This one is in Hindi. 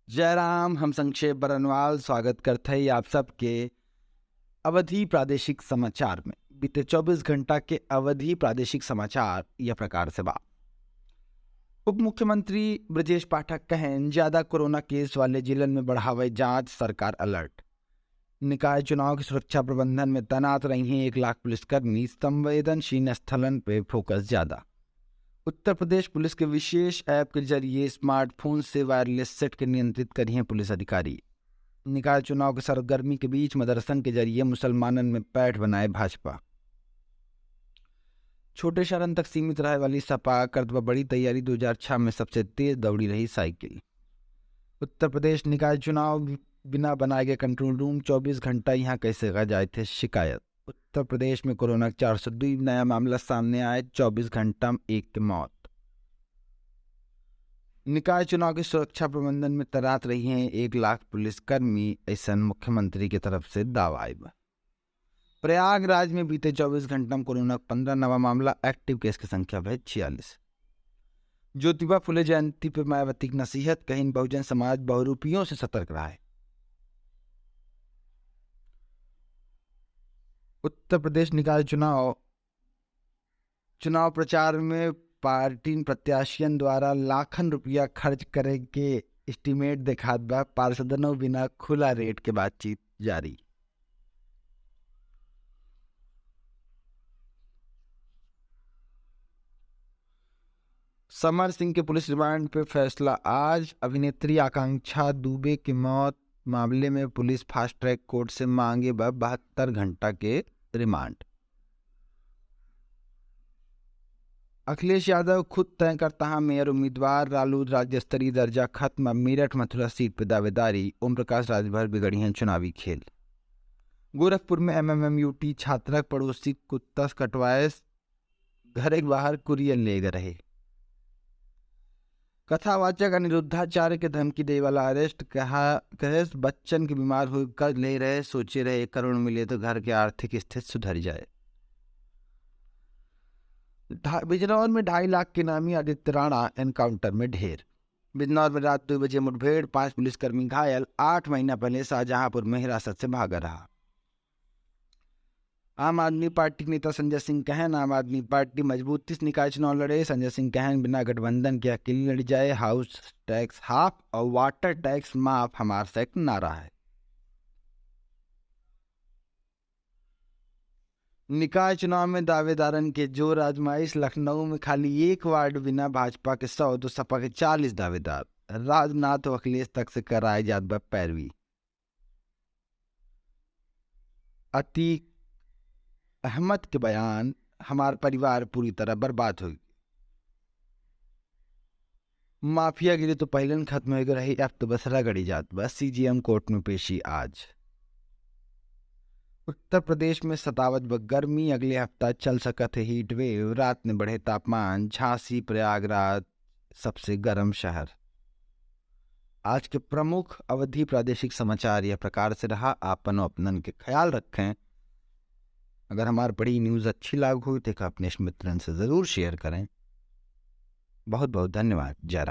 जयराम हम संक्षेप बरनवाल स्वागत करते हैं आप सबके अवधि प्रादेशिक समाचार में। बीते 24 घंटा के अवधि प्रादेशिक समाचार यह प्रकार से बा। उप मुख्यमंत्री ब्रजेश पाठक कहन ज्यादा कोरोना केस वाले जिलन में बढ़ावे जांच, सरकार अलर्ट। निकाय चुनाव की सुरक्षा प्रबंधन में तैनात रही हैं 1 लाख पुलिसकर्मी, संवेदनशील स्थलन पे फोकस ज्यादा। उत्तर प्रदेश पुलिस के विशेष ऐप के जरिए स्मार्टफोन से वायरलेस सेट के नियंत्रित करी हैं पुलिस अधिकारी। निकाय चुनाव के सरगर्मी के बीच मदरसन के जरिए मुसलमानन में पैठ बनाए भाजपा। छोटे शहरन तक सीमित रहे वाली सपा करतबा बड़ी तैयारी। 2006 में सबसे तेज दौड़ी रही साइकिल। उत्तर प्रदेश निकाय चुनाव बिना बनाए गए कंट्रोल रूम, 24 घंटा यहाँ कैसे गए जाए थे शिकायत। उत्तर प्रदेश में कोरोना 402 नया मामला सामने आए, 24 घंटा में 1 की मौत। निकाय चुनाव की सुरक्षा प्रबंधन में तैनात रही हैं 1 लाख पुलिसकर्मी, ऐसा मुख्यमंत्री की तरफ से दावा। प्रयागराज में बीते 24 घंटा में कोरोना 15 नवा मामला, एक्टिव केस की संख्या है 46। ज्योतिबा फुले जयंती पर मायावती की नसीहत, कहीं बहुजन समाज बहुरूपियों से सतर्क रहा है। उत्तर प्रदेश निकाय चुनाव प्रचार में पार्टी प्रत्याशियों द्वारा लाखन रुपया खर्च करे के एस्टीमेट दिखात बा। पार्षदों बिना खुला रेट के बातचीत जारी। समर सिंह के पुलिस रिमांड पे फैसला आज। अभिनेत्री आकांक्षा दुबे की मौत मामले में पुलिस फास्ट ट्रैक कोर्ट से मांगे 72 घंटा के रिमांड। अखिलेश यादव खुद तय करता है मेयर उम्मीदवार, रालोद राज्य स्तरीय दर्जा खत्म, मेरठ मथुरा सीट पर दावेदारी। ओम प्रकाश राजभर बिगड़ी हैं चुनावी खेल। गोरखपुर में MMMUT छात्रक पड़ोसी कुत्ता कटवाए, घर के बाहर कुरियर ले गए रहे। कथावाचक अनिरुद्धाचार्य के धमकी दे वाला अरेस्ट, कहे बच्चन के बीमार हो कर ले रहे, सोचे रहे 1 करोड़ मिले तो घर की आर्थिक स्थिति सुधर जाए। बिजनौर में 2.5 लाख के नामी आदित्य राणा एनकाउंटर में ढेर। बिजनौर में रात 2 बजे मुठभेड़, 5 पुलिसकर्मी घायल। 8 महीना पहले शाहजहांपुर में हिरासत से भागा रहा। आम आदमी पार्टी के नेता संजय सिंह कहन आम आदमी पार्टी मजबूती से निकाय चुनाव लड़े। संजय सिंह कहन बिना गठबंधन के अकेली लड़ जाए। हाउस टैक्स हाफ और वाटर टैक्स माफ हमार से नारा है। निकाय चुनाव में दावेदारन के जोर आजमाइश। लखनऊ में खाली 1 वार्ड बिना भाजपा के 100 तो सपा के 40 दावेदार। राजनाथ और अखिलेश तक से कराए जात बा पैरवी। अतीक अहमद के बयान, हमार परिवार पूरी तरह बर्बाद हो गई। माफिया गिरी तो पहले खत्म हो गई रही, अब तो बस रगड़ी जात बस। CGM कोर्ट में पेशी आज। उत्तर प्रदेश में सतावत व गर्मी, अगले हफ्ता चल सकत है हीट वेव। रात में बढ़े तापमान, झांसी प्रयागराज सबसे गर्म शहर। आज के प्रमुख अवधि प्रादेशिक समाचार यह प्रकार से रहा। आपन अपनन के ख्याल रखें। अगर हमारी बड़ी न्यूज़ अच्छी लागू हुई तो अपने मित्रन से ज़रूर शेयर करें। बहुत बहुत धन्यवाद। जयराम।